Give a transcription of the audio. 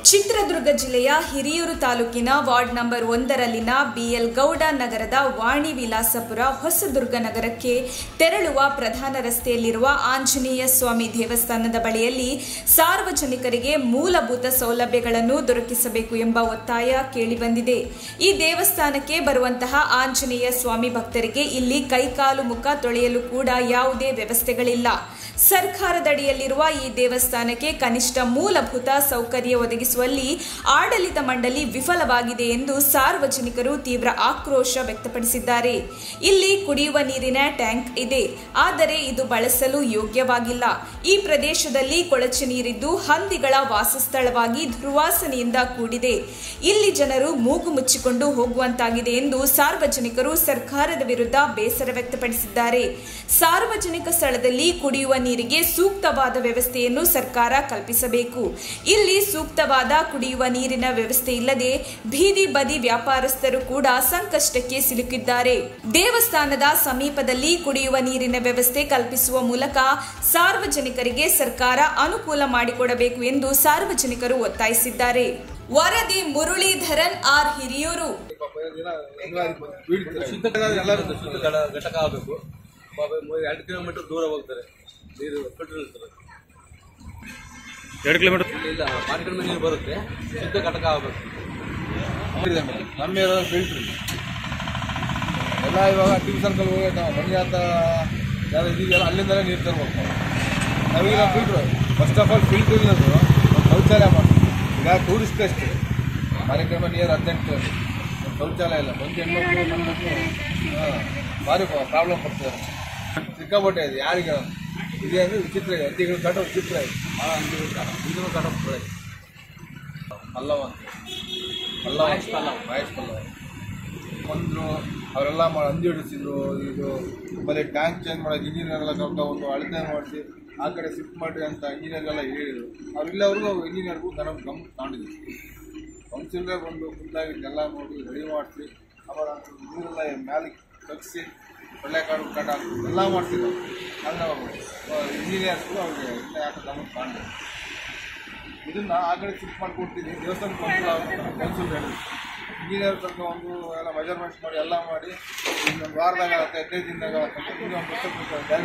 ಚಿತ್ರದುರ್ಗ ಜಿಲ್ಲೆಯ ಹಿರಿಯೂರು ತಾಲೂಕಿನ ward number 1ರಲ್ಲಿನ B L Gowda ನಗರದ ವಾಣಿ ವಿಲಾಸಪುರ ಹೊಸದುರ್ಗ ನಗರಕ್ಕೆ ತೆರಳುವ ಪ್ರಧಾನ ರಸ್ತೆಯಲ್ಲಿರುವ ಆಂಜನೇಯ ಸ್ವಾಮಿ ದೇವಸ್ಥಾನದ ಬಳಿಯಲ್ಲಿ ಸಾರ್ವಜನಿಕರಿಗೆ ಮೂಲಭೂತ ಸೌಲಭ್ಯಗಳನ್ನು ದೊರಕಿಸಬೇಕು ಎಂಬ ಒತ್ತಾಯ ಕೇಳಿಬಂದಿದೆ. ಈ ದೇವಸ್ಥಾನಕ್ಕೆ ಬರುವಂತಹ ಆಂಜನೇಯ ಸ್ವಾಮಿ ಭಕ್ತರಿಗೆ ಇಲ್ಲಿ ಕೈಕಾಲು ಮುಖ ತೊಳೆಯಲು ಕೂಡ ಯಾವುದೇ ವ್ಯವಸ್ಥೆಗಳಿಲ್ಲ. ಸರ್ಕಾರದಡಿಯಲ್ಲಿರುವ ಈ ದೇವಸ್ಥಾನಕ್ಕೆ ಕನಿಷ್ಠ ಮೂಲಭೂತ ಸೌಕರ್ಯ ಒದಗಿಸುವಲ್ಲಿ ಆಡಳಿತ ಮಂಡಳಿ ವಿಫಲವಾಗಿದೆ ಎಂದು ಸಾರ್ವಜನಿಕರು ತೀವ್ರ ಆಕ್ರೋಶ ವ್ಯಕ್ತಪಡಿಸಿದ್ದಾರೆ. ಇಲ್ಲಿ ಕುಡಿಯುವ ನೀರಿನ ಟ್ಯಾಂಕ್ ಇದೆ, ಆದರೆ ಇದು ಬಳಸಲು ಯೋಗ್ಯವಾಗಿಲ್ಲ. ಈ ಪ್ರದೇಶದಲ್ಲಿ ಕೊಳಚೆ ನೀರಿದ್ದು ಹಂದಿಗಳ ವಾಸಸ್ಥಳವಾಗಿ ದುರ್ವಾಸನೆಯಿಂದ ಕೂಡಿದೆ. ಇಲ್ಲಿ ಜನರು ಮೂಗು ಮುಚ್ಚಿಕೊಂಡು ಹೋಗುವಂತಾಗಿದೆ ಎಂದು ಸಾರ್ವಜನಿಕರು ಸರ್ಕಾರದ ವಿರುದ್ಧ ಬೇಸರ ವ್ಯಕ್ತಪಡಿಸಿದ್ದಾರೆ. ಸಾರ್ವಜನಿಕ ಸ್ಥಳದಲ್ಲಿ ಕುಡಿಯುವ ನೀರಿಗೆ ಸೂಕ್ತವಾದ ವ್ಯವಸ್ಥೆಯನ್ನು ಸರ್ಕಾರ ಕಲ್ಪಿಸಬೇಕು. ಇಲ್ಲಿ ಸೂಕ್ತವಾದ ಕುಡಿಯುವ ನೀರಿನ ವ್ಯವಸ್ಥೆ ಇಲ್ಲದೆ ಬೀದಿ ಬದಿ ವ್ಯಾಪಾರಸ್ಥರು ಕೂಡ ಸಂಕಷ್ಟಕ್ಕೆ ಸಿಲುಕಿದ್ದಾರೆ. ದೇವಸ್ಥಾನದ ಸಮೀಪದಲ್ಲಿ ಕುಡಿಯುವ ನೀರಿನ ವ್ಯವಸ್ಥೆ ಕಲ್ಪಿಸುವ ಮೂಲಕ ಸಾರ್ವಜನಿಕರಿಗೆ ಸರ್ಕಾರ ಅನುಕೂಲ ಮಾಡಿಕೊಡಬೇಕು ಎಂದು ಸಾರ್ವಜನಿಕರು ಒತ್ತಾಯಿಸಿದ್ದಾರೆ. ವರದಿ ಮುರಳೀಧರನ್ ಆರ್, ಹಿರಿಯೂರು. ಘಟಕ ಆಗಬೇಕು. 2 ಕಿಲೋಮೀಟರ್ ದೂರ ಹೋಗ್ತಾರೆ, ನೀರು ಫಿಲ್ಟರ್ ಇರ್ತದೆ. 2 ಕಿಲೋಮೀಟರ್ ಇಲ್ಲ, ಮಾರ್ಕೆಟ್ ನೀರು ಬರುತ್ತೆ, ಶುದ್ಧ ಘಟಕ ಆಗಬೇಕು. ನಮ್ಮ ಫಿಲ್ಟ್ರ್ ಎಲ್ಲ ಇವಾಗ ಟಿ ವಿ ಸರ್ಕಲ್ ಹೋಗಿ ನಾವು ಮನೆ ಅಂತ ಯಾರು ಇದೆಯಲ್ಲ ಅಲ್ಲಿಂದಲೇ ನೀರು ತರಬೇಕು. ನಾವೀಗ filter first of all filter ಇಲ್ಲದು ಒಂದು ಶೌಚಾಲಯ ಮಾಡ್ತೀವಿ. ಈಗ ಟೂರಿಸ್ಟ್ ಅಷ್ಟೇ ಕಾರ್ಯಕ್ರಮ ನಿಯರ್ 18 ಒಂದು ಶೌಚಾಲಯ ಇಲ್ಲ. ಒಂದು ಹೆಣ್ಮಕ್ಳು ನನ್ನ ಮಕ್ಕಳು ಭಾರಿ ಪ್ರಾಬ್ಲಮ್ ಪಡ್ತಿದ್ದಾರೆ. ಸಿಕ್ಕಾಪಟ್ಟೆ ಇದೆ. ಯಾರಿಗೆ ಇದೆ ಅಂದರೆ ವಿಚಿತ್ರ ಇದೆ. ಹಂದಿಗಳು ಕಾಟ ವಿಚಿತ್ರ ಇದೆ. ಭಾಳ ಹಂದಿಗಳು ಕಾಟ, ಇದನ್ನು ಕಾಟ ಇದೆ. ಪಲ್ಲವ ಮಹೇಶ್ ಪಲ್ಲವ ಬಂದರು, ಅವರೆಲ್ಲ ಹಂದಿ ಹಿಡಿಸಿದ್ರು. ಇದು ಬರೀ ಟ್ಯಾಂಕ್ ಚೇಂಜ್ ಮಾಡೋದು, ಇಂಜಿನಿಯರ್ಗೆಲ್ಲ ಕರ್ಕೊಂಡು ಒಂದು ಅಳತೆ ಮಾಡಿಸಿ ಆ ಕಡೆ ಶಿಫ್ಟ್ ಮಾಡಿ ಅಂತ ಇಂಜಿನಿಯರ್ಗೆಲ್ಲ ಹೇಳಿದರು. ಅವ್ರಿಲ್ಲವ್ರಿಗೂ ಇಂಜಿನಿಯರ್ಗೂ ಗಮನ ತಗೊಂಡಿದ್ರು. ಕೌನ್ಸಿಲರೇ ಬಂದು ಖುದ್ದಾಗಿ ಎಲ್ಲ ನೋಡಿ ರೆಡಿ ಮಾಡಿಸಿ ಅವರ ನೀರೆಲ್ಲ ಮೇಲೆ ತಗ್ಸಿ ಒಳ್ಳೆ ಕಾಡು ಕಾಟ ಎಲ್ಲ ಮಾಡ್ತಿದ್ರು. ಆದರೆ ಇಂಜಿನಿಯರ್ಸ್ಗೂ ಅವ್ರಿಗೆ ಇಲ್ಲ ಯಾಕೆ ಗಮನ ತಗೊಂಡು ಇದನ್ನು ಆ ಕಡೆ ಶಿಫ್ಟ್ ಮಾಡಿಕೊಡ್ತೀನಿ. ದೇವಸ್ಥಾನ ಕೌನ್ಸಿಲ್ ಹೇಳಿದ್ರು. ಇಂಜಿನಿಯರ್ ತನಕ ಒಂದು ಎಲ್ಲ ಮೆಜರ್ಮೆಂಟ್ಸ್ ಮಾಡಿ ಎಲ್ಲ ಮಾಡಿ ಇನ್ನೊಂದು ವಾರದಾಗ 15 ದಿನದಾಗ ಒಂದು ಜಾಗ